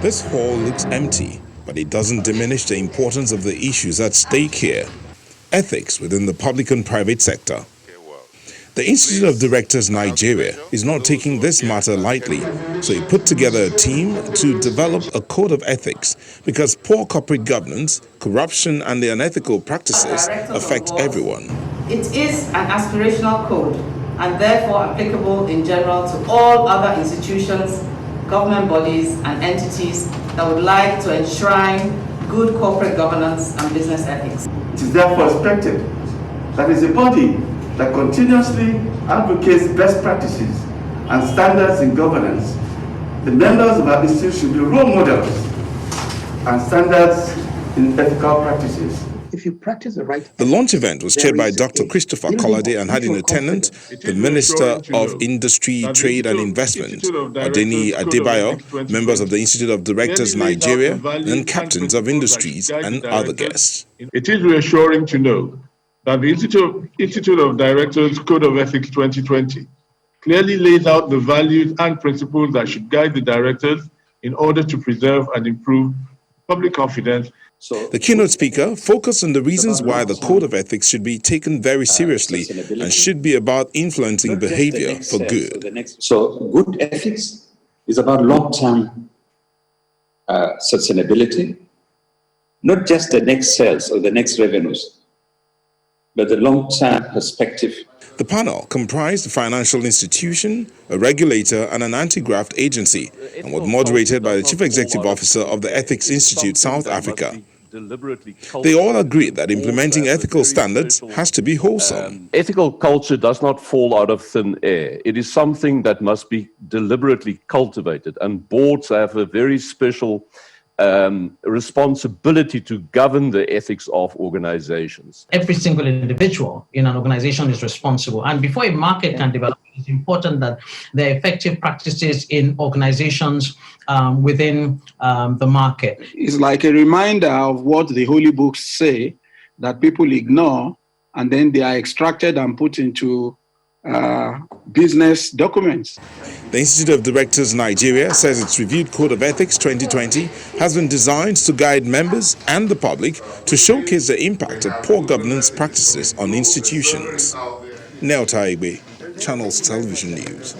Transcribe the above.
This hall looks empty, but it doesn't diminish the importance of the issues at stake here. Ethics within the public and private sector. The Institute of Directors Nigeria is not taking this matter lightly, so it put together a team to develop a code of ethics because poor corporate governance, corruption and the unethical practices affect everyone. It is an aspirational code and therefore applicable in general to all other institutions, government bodies and entities that would like to enshrine good corporate governance and business ethics. It is therefore expected that is a body that continuously advocates best practices and standards in governance. The members of our institute should be role models and standards in ethical practices. If you practice the right... The launch event was chaired by Dr. Christopher Collade and had in attendance the Minister of Industry, Trade and Investment, Adeni Adebayo, members of the Institute of Directors Nigeria, and captains of industries and other guests. It is reassuring to know that the Institute of Directors Code of Ethics 2020 clearly lays out the values and principles that should guide the directors in order to preserve and improve public confidence. The keynote speaker focused on the reasons why the Code of Ethics should be taken very seriously and should be about influencing behavior for good. So good ethics is about long-term sustainability, not just the next sales or the next revenues, but the long-term perspective. The panel comprised a financial institution, a regulator and an anti-graft agency and was moderated by the Chief Executive Officer of the Ethics Institute, South Africa. They all agreed that implementing ethical standards has to be wholesome. Ethical culture does not fall out of thin air. It is something that must be deliberately cultivated, and boards have a very special responsibility to govern the ethics of organizations. Every single individual in an organization is responsible, and before a market can develop, it's important that there are effective practices in organizations within the market. It's like a reminder of what the holy books say that people ignore, and then they are extracted and put into business documents. The Institute of Directors Nigeria says its reviewed Code of Ethics 2020 has been designed to guide members and the public to showcase the impact of poor governance practices on institutions. Neo Taigbe, Channels Television News.